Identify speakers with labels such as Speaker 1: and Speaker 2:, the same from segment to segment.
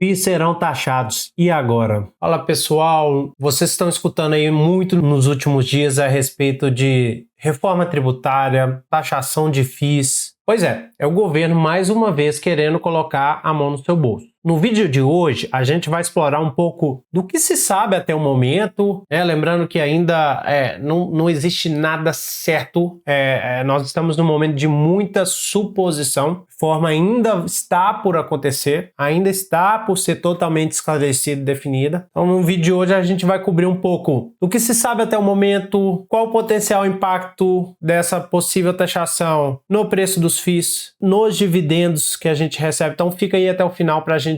Speaker 1: FIIs serão taxados. E agora? Fala pessoal, vocês estão escutando aí muito nos últimos dias a respeito de reforma tributária, taxação de FIIs. Pois é o governo mais uma vez querendo colocar a mão no seu bolso. No vídeo de hoje, a gente vai explorar um pouco do que se sabe até o momento, né? Lembrando que ainda não existe nada certo, nós estamos num momento de muita suposição, a forma ainda está por acontecer, ainda está por ser totalmente esclarecida e definida. Então no vídeo de hoje a gente vai cobrir um pouco do que se sabe até o momento, qual o potencial impacto dessa possível taxação no preço dos FIIs, nos dividendos que a gente recebe. Então fica aí até o final para a gente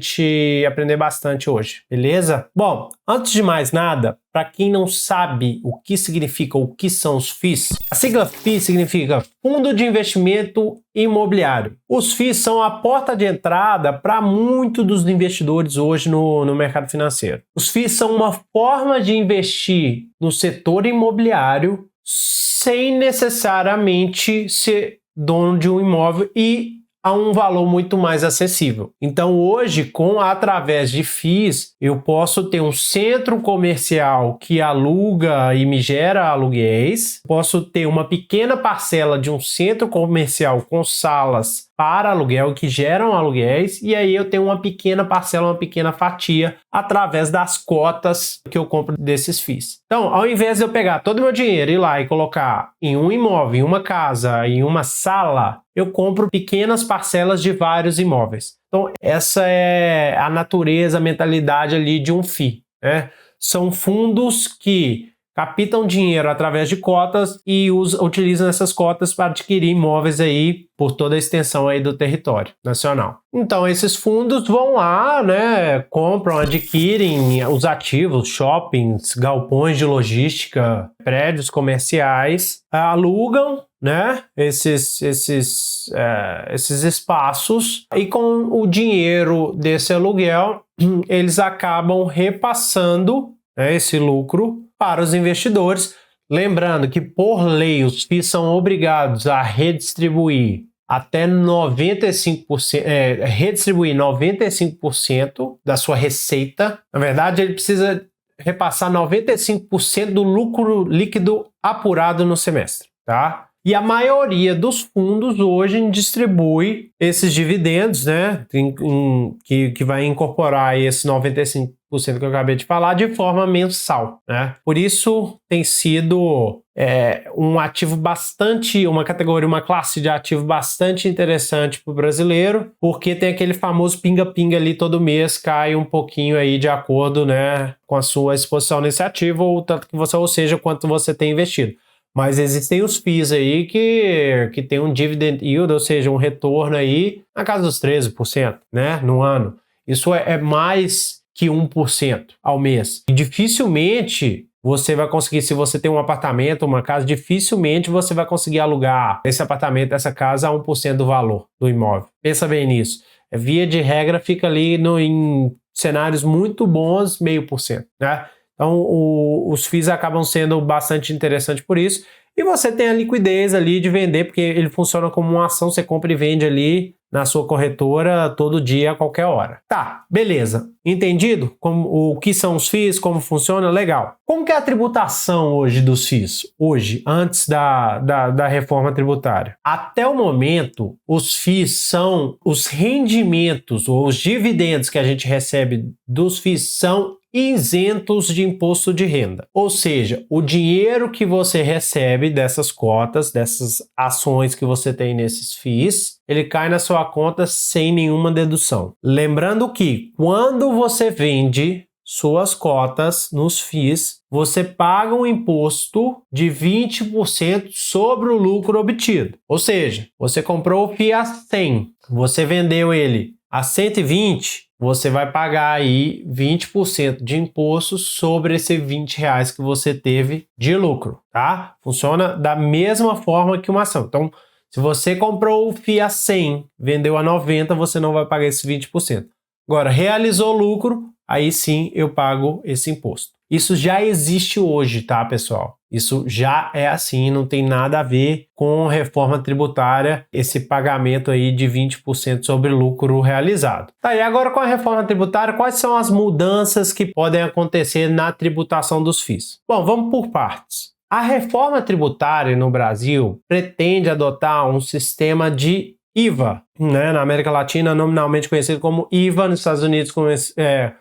Speaker 1: aprender bastante hoje, beleza? Bom, antes de mais nada, para quem não sabe o que significa, o que são os FIIs, a sigla FII significa Fundo de Investimento Imobiliário. Os FIIs são a porta de entrada para muitos dos investidores hoje no mercado financeiro. Os FIIs são uma forma de investir no setor imobiliário sem necessariamente ser dono de um imóvel e a um valor muito mais acessível. Então hoje, através de FIIs, eu posso ter um centro comercial que aluga e me gera aluguéis, posso ter uma pequena parcela de um centro comercial com salas para aluguel que geram aluguéis, e aí eu tenho uma pequena parcela, uma pequena fatia através das cotas que eu compro desses FIIs. Então, ao invés de eu pegar todo o meu dinheiro e ir lá e colocar em um imóvel, em uma casa, em uma sala, eu compro pequenas parcelas de vários imóveis. Então, essa é a natureza, a mentalidade ali de um FII, né? São fundos que captam dinheiro através de cotas e utilizam essas cotas para adquirir imóveis aí por toda a extensão aí do território nacional. Então esses fundos vão lá, né, compram, adquirem os ativos, shoppings, galpões de logística, prédios comerciais, alugam, né, esses espaços, e com o dinheiro desse aluguel eles acabam repassando, né, esse lucro para os investidores. Lembrando que, por lei, os FIIs são obrigados a redistribuir até 95%, redistribuir 95% da sua receita. Na verdade, ele precisa repassar 95% do lucro líquido apurado no semestre, tá? E a maioria dos fundos hoje distribui esses dividendos, né, que vai incorporar esse 95% que eu acabei de falar, de forma mensal, né? Por isso tem sido um ativo bastante, uma categoria, uma classe de ativo bastante interessante para o brasileiro, porque tem aquele famoso pinga-pinga ali, todo mês cai um pouquinho aí de acordo, né, com a sua exposição nesse ativo, ou tanto que você, ou seja, quanto você tem investido. Mas existem os FIIs aí que tem um dividend yield, ou seja, um retorno aí na casa dos 13%, né, no ano. Isso é mais que 1% ao mês. E dificilmente você vai conseguir, se você tem um apartamento, uma casa, dificilmente você vai conseguir alugar esse apartamento, essa casa a 1% do valor do imóvel. Pensa bem nisso. Via de regra, fica ali em cenários muito bons, 0,5%, né? Então, os FIIs acabam sendo bastante interessantes por isso. E você tem a liquidez ali de vender, porque ele funciona como uma ação, você compra e vende ali na sua corretora todo dia, a qualquer hora. Tá, beleza. Entendido? O que são os FIIs, como funciona? Legal. Como que é a tributação hoje dos FIIs? Hoje, antes da reforma tributária. Até o momento, os FIIs são os rendimentos ou os dividendos que a gente recebe dos FIIs são isentos de imposto de renda. Ou seja, o dinheiro que você recebe dessas cotas, dessas ações que você tem nesses FIIs, ele cai na sua conta sem nenhuma dedução. Lembrando que quando você vende suas cotas nos FIIs, você paga um imposto de 20% sobre o lucro obtido. Ou seja, você comprou o FII a 100, você vendeu ele a 120, você vai pagar aí 20% de imposto sobre esse R$20 que você teve de lucro, tá? Funciona da mesma forma que uma ação. Então, se você comprou o FII a 100, vendeu a 90, você não vai pagar esse 20%. Agora, realizou lucro, aí sim eu pago esse imposto. Isso já existe hoje, tá, pessoal? Isso já é assim, não tem nada a ver com reforma tributária, esse pagamento aí de 20% sobre lucro realizado. Tá, e agora com a reforma tributária, quais são as mudanças que podem acontecer na tributação dos FIIs? Bom, vamos por partes. A reforma tributária no Brasil pretende adotar um sistema de IVA, né? Na América Latina, nominalmente conhecido como IVA, nos Estados Unidos como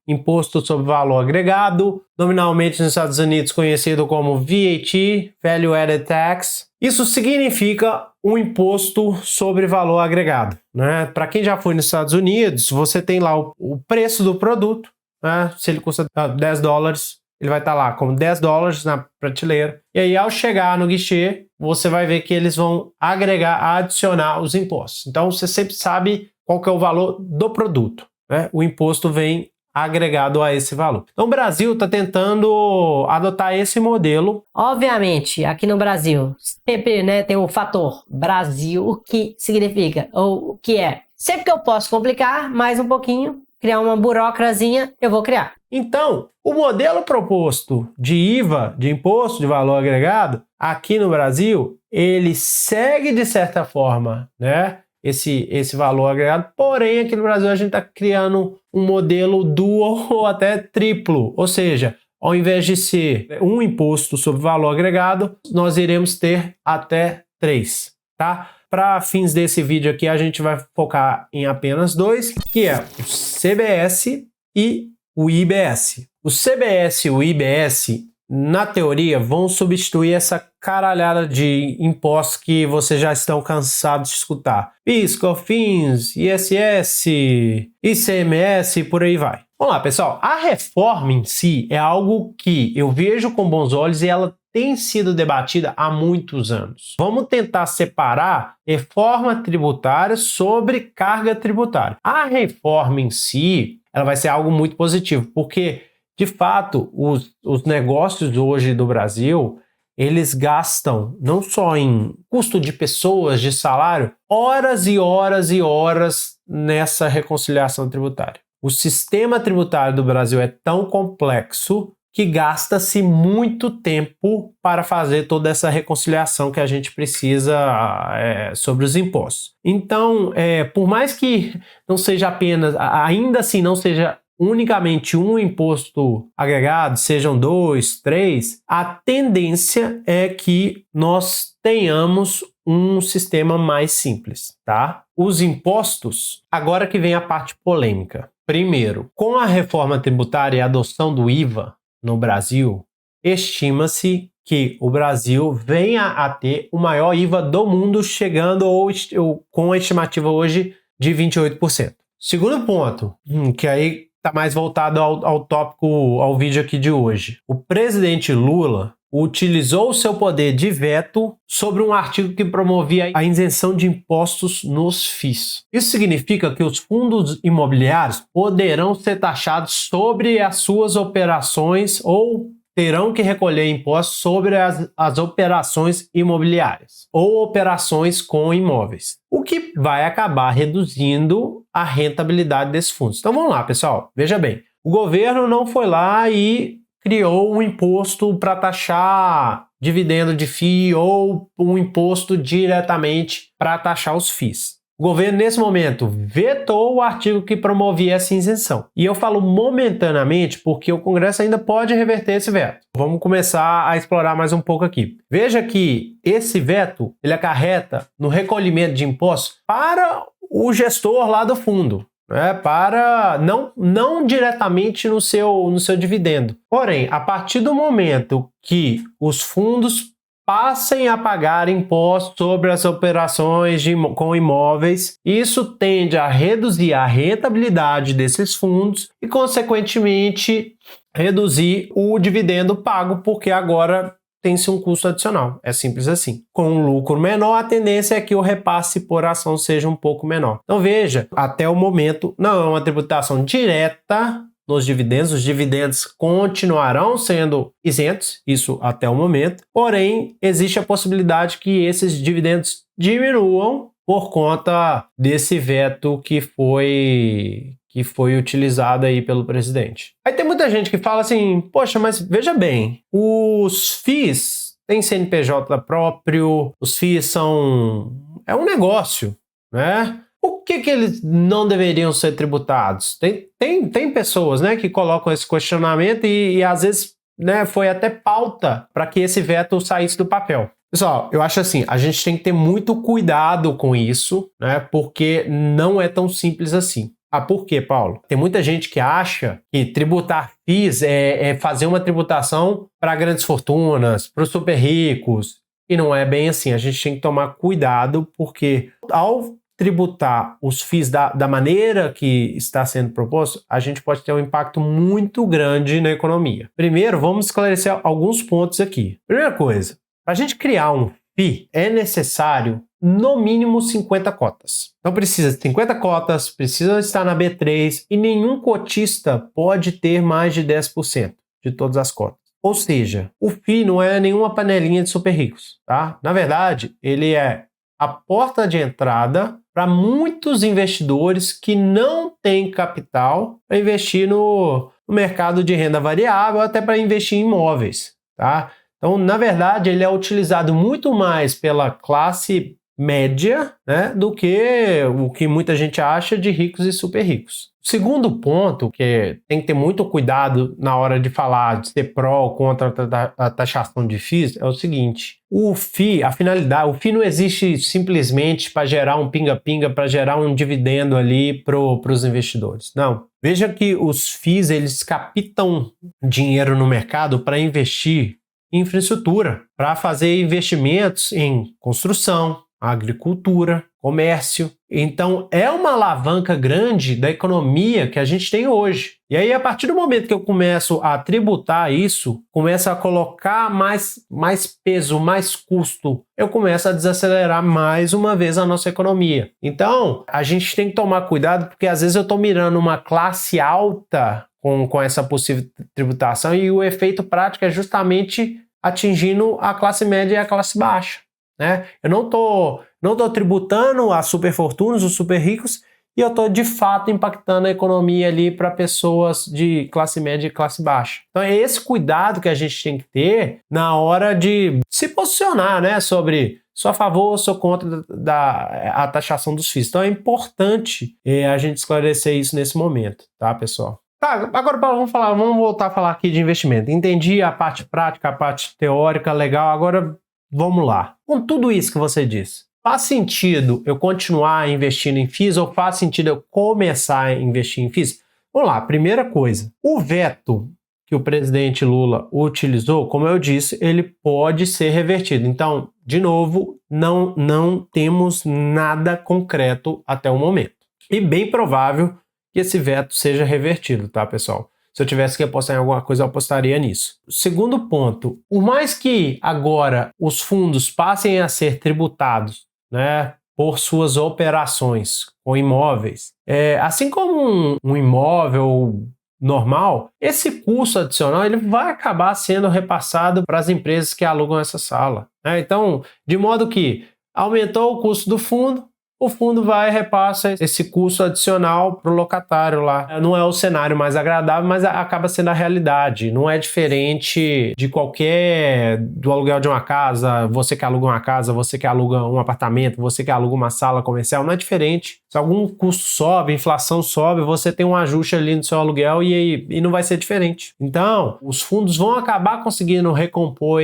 Speaker 1: Imposto sobre Valor Agregado, nominalmente nos Estados Unidos conhecido como VAT, Value Added Tax. Isso significa um imposto sobre valor agregado, né? Para quem já foi nos Estados Unidos, você tem lá o preço do produto, né? Se ele custa $10, ele vai estar lá como $10 na prateleira. E aí, ao chegar no guichê, você vai ver que eles vão adicionar os impostos. Então, você sempre sabe qual que é o valor do produto, né? O imposto vem agregado a esse valor. Então, o Brasil está tentando adotar esse modelo.
Speaker 2: Obviamente, aqui no Brasil, sempre, né, tem o fator Brasil, o que significa, ou o que é. Sempre que eu posso complicar mais um pouquinho, criar uma burocrazinha, eu vou criar.
Speaker 1: Então, o modelo proposto de IVA, de Imposto de Valor Agregado, aqui no Brasil, ele segue de certa forma, né, esse valor agregado, porém aqui no Brasil a gente está criando um modelo dual ou até triplo, ou seja, ao invés de ser um imposto sobre valor agregado, nós iremos ter até 3, tá? Para fins desse vídeo aqui, a gente vai focar em apenas 2, que é o CBS e o IBS. O CBS e o IBS, na teoria, vão substituir essa caralhada de impostos que vocês já estão cansados de escutar. PIS, COFINS, ISS, ICMS e por aí vai. Vamos lá, pessoal. A reforma em si é algo que eu vejo com bons olhos e ela tem sido debatida há muitos anos. Vamos tentar separar reforma tributária sobre carga tributária. A reforma em si, ela vai ser algo muito positivo, porque, de fato, os negócios hoje do Brasil, eles gastam, não só em custo de pessoas, de salário, horas e horas e horas nessa reconciliação tributária. O sistema tributário do Brasil é tão complexo que gasta-se muito tempo para fazer toda essa reconciliação que a gente precisa sobre os impostos. Então, por mais que não seja apenas, ainda assim não seja unicamente um imposto agregado, sejam 2, 3, a tendência é que nós tenhamos um sistema mais simples, tá? Os impostos, agora que vem a parte polêmica. Primeiro, com a reforma tributária e a adoção do IVA no Brasil, estima-se que o Brasil venha a ter o maior IVA do mundo, chegando com a estimativa hoje de 28%. Segundo ponto, que aí está mais voltado ao tópico, ao vídeo aqui de hoje. O presidente Lula utilizou o seu poder de veto sobre um artigo que promovia a isenção de impostos nos FIIs. Isso significa que os fundos imobiliários poderão ser taxados sobre as suas operações ou terão que recolher impostos sobre as operações imobiliárias ou operações com imóveis, o que vai acabar reduzindo a rentabilidade desses fundos. Então vamos lá, pessoal. Veja bem, o governo não foi lá e criou um imposto para taxar dividendo de FII ou um imposto diretamente para taxar os FIIs. O governo, nesse momento, vetou o artigo que promovia essa isenção. E eu falo momentaneamente porque o Congresso ainda pode reverter esse veto. Vamos começar a explorar mais um pouco aqui. Veja que esse veto, ele acarreta no recolhimento de impostos para o gestor lá do fundo. Para não diretamente no seu dividendo. Porém, a partir do momento que os fundos passem a pagar impostos sobre as operações com imóveis, isso tende a reduzir a rentabilidade desses fundos e, consequentemente, reduzir o dividendo pago, porque agora tem-se um custo adicional. É simples assim. Com um lucro menor, a tendência é que o repasse por ação seja um pouco menor. Então veja, até o momento não é uma tributação direta nos dividendos. Os dividendos continuarão sendo isentos, isso até o momento. Porém, existe a possibilidade que esses dividendos diminuam por conta desse veto que foi utilizado aí pelo presidente. Aí tem muita gente que fala assim, poxa, mas veja bem, os FIIs tem CNPJ próprio, os FIIs é um negócio, né? Por que eles não deveriam ser tributados? Tem pessoas, né, que colocam esse questionamento e às vezes, né, foi até pauta para que esse veto saísse do papel. Pessoal, eu acho assim, a gente tem que ter muito cuidado com isso, né, porque não é tão simples assim. Ah, por quê, Paulo? Tem muita gente que acha que tributar FIIs é fazer uma tributação para grandes fortunas, para os super ricos, e não é bem assim. A gente tem que tomar cuidado, porque ao tributar os FIIs da maneira que está sendo proposto, a gente pode ter um impacto muito grande na economia. Primeiro, vamos esclarecer alguns pontos aqui. Primeira coisa, para a gente criar um FII, é necessário no mínimo 50 cotas. Então precisa de 50 cotas, precisa estar na B3 e nenhum cotista pode ter mais de 10% de todas as cotas. Ou seja, o FII não é nenhuma panelinha de super ricos, tá? Na verdade, ele é a porta de entrada para muitos investidores que não têm capital para investir no mercado de renda variável, até para investir em imóveis, tá? Então, na verdade, ele é utilizado muito mais pela classe média, né, do que o que muita gente acha de ricos e super ricos. O segundo ponto, que tem que ter muito cuidado na hora de falar de ser pró ou contra a taxação de FIIs, é o seguinte: o FII, a finalidade, o FII não existe simplesmente para gerar um pinga-pinga, para gerar um dividendo ali para os investidores. Não. Veja que os FIIs, eles captam dinheiro no mercado para investir em infraestrutura, para fazer investimentos em construção, agricultura, comércio. Então, é uma alavanca grande da economia que a gente tem hoje. E aí, a partir do momento que eu começo a tributar isso, começo a colocar mais peso, mais custo, eu começo a desacelerar mais uma vez a nossa economia. Então, a gente tem que tomar cuidado, porque às vezes eu estou mirando uma classe alta com essa possível tributação e o efeito prático é justamente atingindo a classe média e a classe baixa, né? Eu não tô tributando as superfortunas, os super ricos, e eu estou de fato impactando a economia ali para pessoas de classe média e classe baixa. Então é esse cuidado que a gente tem que ter na hora de se posicionar, né, sobre sou a favor ou sou contra a taxação dos FIIs. Então é importante a gente esclarecer isso nesse momento, tá, pessoal? Tá, agora vamos voltar a falar aqui de investimento. Entendi a parte prática, a parte teórica, legal. Agora vamos lá. Com tudo isso que você disse, faz sentido eu continuar investindo em FIIs ou faz sentido eu começar a investir em FIIs? Vamos lá, primeira coisa. O veto que o presidente Lula utilizou, como eu disse, ele pode ser revertido. Então, de novo, não temos nada concreto até o momento. E bem provável que esse veto seja revertido, tá, pessoal? Se eu tivesse que apostar em alguma coisa, eu apostaria nisso. Segundo ponto, por mais que agora os fundos passem a ser tributados, né, por suas operações com imóveis, assim como um imóvel normal, esse custo adicional ele vai acabar sendo repassado para as empresas que alugam essa sala, né? Então, de modo que aumentou o custo do fundo, o fundo vai e repassa esse custo adicional para o locatário lá. Não é o cenário mais agradável, mas acaba sendo a realidade. Não é diferente do aluguel de uma casa, você que aluga uma casa, você que aluga um apartamento, você que aluga uma sala comercial, não é diferente. Se algum custo sobe, a inflação sobe, você tem um ajuste ali no seu aluguel e não vai ser diferente. Então, os fundos vão acabar conseguindo recompor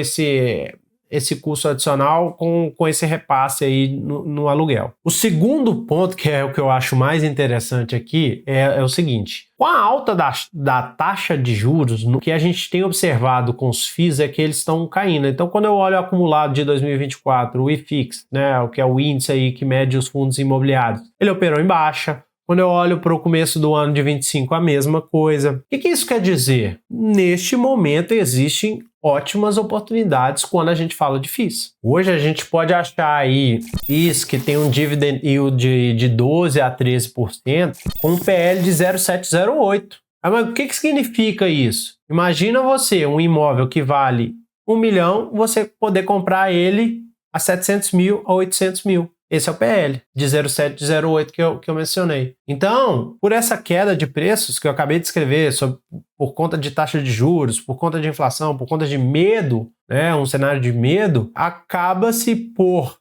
Speaker 1: esse custo adicional com esse repasse aí no aluguel. O segundo ponto, que é o que eu acho mais interessante aqui, é o seguinte: com a alta da taxa de juros, o que a gente tem observado com os FIIs é que eles estão caindo. Então, quando eu olho o acumulado de 2024, o IFIX, né, o que é o índice aí que mede os fundos imobiliários, ele operou em baixa. Quando eu olho para o começo do ano de 25, a mesma coisa. O que isso quer dizer? Neste momento existem ótimas oportunidades quando a gente fala de FIIs. Hoje a gente pode achar aí FIIs que tem um dividend yield de 12% a 13% com um PL de 0,708. Mas o que significa isso? Imagina você, um imóvel que vale 1 milhão, você poder comprar ele a 700 mil a 800 mil. Esse é o PL, de 0,7, de 0,8 que eu mencionei. Então, por essa queda de preços que eu acabei de escrever, por conta de taxa de juros, por conta de inflação, por conta de medo, né, um cenário de medo, acaba-se por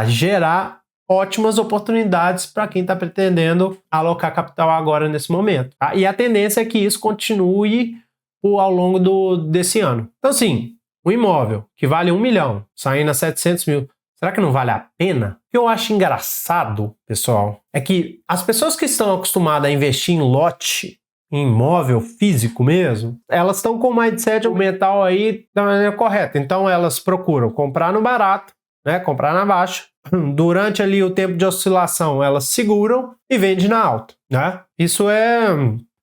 Speaker 1: gerar ótimas oportunidades para quem está pretendendo alocar capital agora nesse momento. Tá? E a tendência é que isso continue ao longo desse ano. Então, assim, um imóvel que vale 1 milhão, saindo a 700 mil, será que não vale a pena? O que eu acho engraçado, pessoal, é que as pessoas que estão acostumadas a investir em lote, em imóvel físico mesmo, elas estão com o mindset mental aí da maneira correta. Então, elas procuram comprar no barato, né, comprar na baixa. Durante ali o tempo de oscilação, elas seguram e vendem na alta, né? Isso é,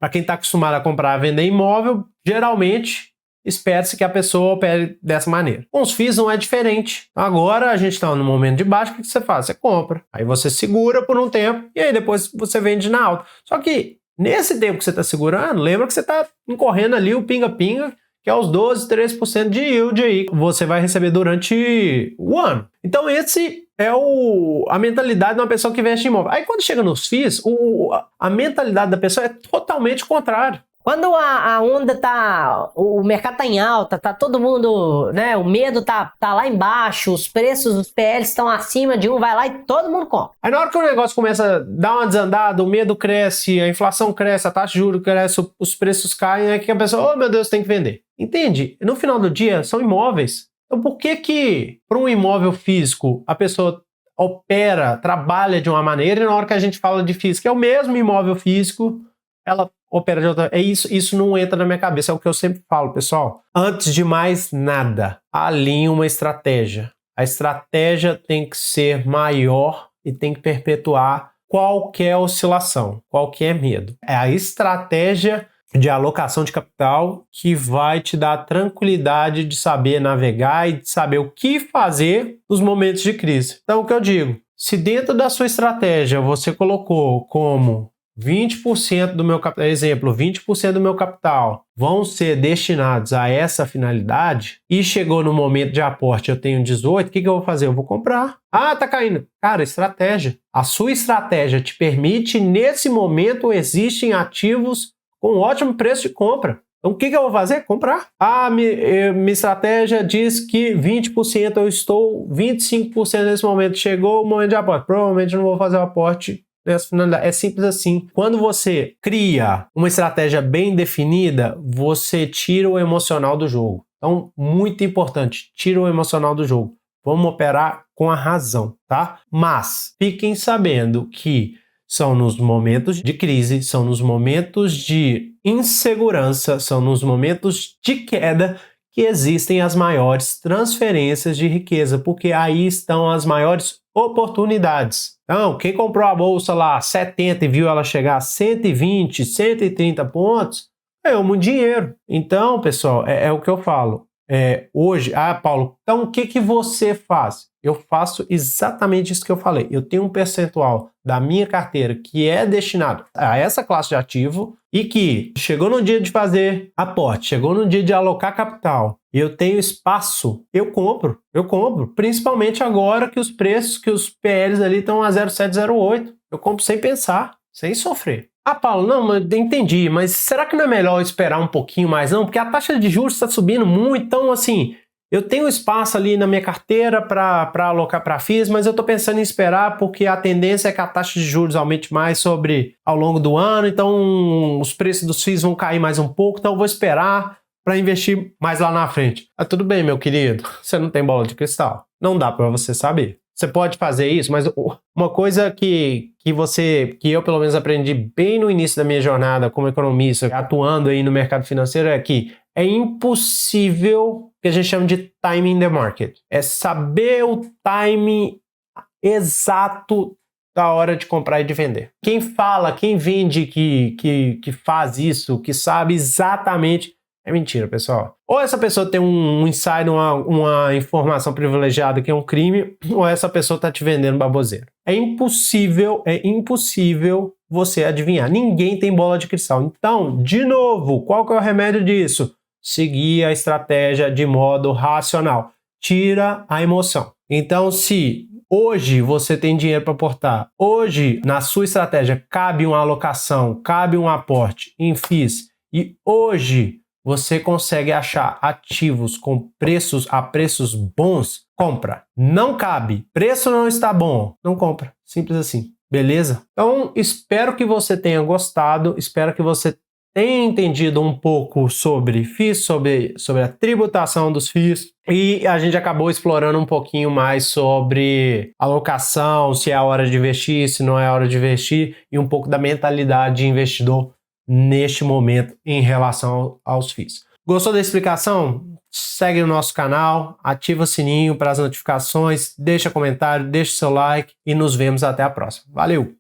Speaker 1: para quem está acostumado a comprar e vender imóvel, geralmente espera-se que a pessoa opere dessa maneira. Com os FIIs não é diferente. Agora a gente está no momento de baixa, o que você faz? Você compra, aí você segura por um tempo e aí depois você vende na alta. Só que nesse tempo que você está segurando, lembra que você está incorrendo ali o pinga-pinga, que é os 12, 13% de yield aí que você vai receber durante o ano. Então esse é a mentalidade de uma pessoa que investe em imóvel. Aí quando chega nos FIIs, a mentalidade da pessoa é totalmente contrária.
Speaker 2: Quando a onda o mercado tá em alta, tá todo mundo, né, o medo tá lá embaixo, os preços dos PLs estão acima de 1, vai lá e todo mundo compra.
Speaker 1: Aí na hora que o negócio começa a dar uma desandada, o medo cresce, a inflação cresce, a taxa de juros cresce, os preços caem, aí que a pessoa, oh meu Deus, tem que vender. Entende? No final do dia, são imóveis. Então por que para um imóvel físico a pessoa opera, trabalha de uma maneira e na hora que a gente fala de físico, é o mesmo imóvel físico, ela opera de outra. É isso não entra na minha cabeça, é o que eu sempre falo, pessoal. Antes de mais nada, alinhe uma estratégia. A estratégia tem que ser maior e tem que perpetuar qualquer oscilação, qualquer medo. É a estratégia de alocação de capital que vai te dar a tranquilidade de saber navegar e de saber o que fazer nos momentos de crise. Então, o que eu digo? Se dentro da sua estratégia você colocou como 20% do meu capital, exemplo, 20% do meu capital vão ser destinados a essa finalidade e chegou no momento de aporte, eu tenho 18, o que eu vou fazer? Eu vou comprar. Ah, tá caindo. Cara, estratégia. A sua estratégia te permite, nesse momento, existem ativos com ótimo preço de compra. Então, o que eu vou fazer? Comprar. Ah, minha estratégia diz que 20% eu estou, 25% nesse momento. Chegou o momento de aporte. Provavelmente não vou fazer o aporte nessa finalidade. É simples assim. Quando você cria uma estratégia bem definida, você tira o emocional do jogo. Então, muito importante, tira o emocional do jogo. Vamos operar com a razão, tá? Mas fiquem sabendo que são nos momentos de crise, são nos momentos de insegurança, são nos momentos de queda que existem as maiores transferências de riqueza, porque aí estão as maiores oportunidades. Então, quem comprou a bolsa lá 70 e viu ela chegar a 120, 130 pontos, ganhou muito dinheiro. Então, pessoal, é o que eu falo. Hoje, Paulo, então o que você faz? Eu faço exatamente isso que eu falei. Eu tenho um percentual da minha carteira que é destinado a essa classe de ativo e que chegou no dia de fazer aporte, chegou no dia de alocar capital e eu tenho espaço, eu compro, principalmente agora que os preços, que os PLs ali estão a 0,708. Eu compro sem pensar, sem sofrer. Ah, Paulo, não, mas entendi, mas será que não é melhor esperar um pouquinho mais não? Porque a taxa de juros está subindo muito, então assim, eu tenho espaço ali na minha carteira para alocar para FIIs, mas eu estou pensando em esperar porque a tendência é que a taxa de juros aumente mais ao longo do ano, então os preços dos FIIs vão cair mais um pouco, então eu vou esperar para investir mais lá na frente. Ah, tudo bem, meu querido, você não tem bola de cristal, não dá para você saber. Você pode fazer isso, mas uma coisa que eu pelo menos aprendi bem no início da minha jornada como economista, atuando aí no mercado financeiro, é que é impossível que a gente chama de timing the market. É saber o timing exato da hora de comprar e de vender. Quem fala, quem vende que faz isso, que sabe exatamente, é mentira, pessoal. Ou essa pessoa tem um insight, uma informação privilegiada que é um crime, ou essa pessoa está te vendendo baboseiro. É impossível você adivinhar. Ninguém tem bola de cristal. Então, de novo, qual que é o remédio disso? Seguir a estratégia de modo racional. Tira a emoção. Então, se hoje você tem dinheiro para aportar, hoje na sua estratégia cabe uma alocação, cabe um aporte em FIIs, e hoje você consegue achar ativos com preços bons, compra. Não cabe, preço não está bom, não compra. Simples assim, beleza? Então, espero que você tenha gostado, espero que você tenha entendido um pouco sobre FIIs, sobre a tributação dos FIIs, e a gente acabou explorando um pouquinho mais sobre alocação, se é a hora de investir, se não é a hora de investir, e um pouco da mentalidade de investidor neste momento em relação aos FIIs. Gostou da explicação? Segue o nosso canal, ativa o sininho para as notificações, deixa comentário, deixa seu like e nos vemos até a próxima. Valeu!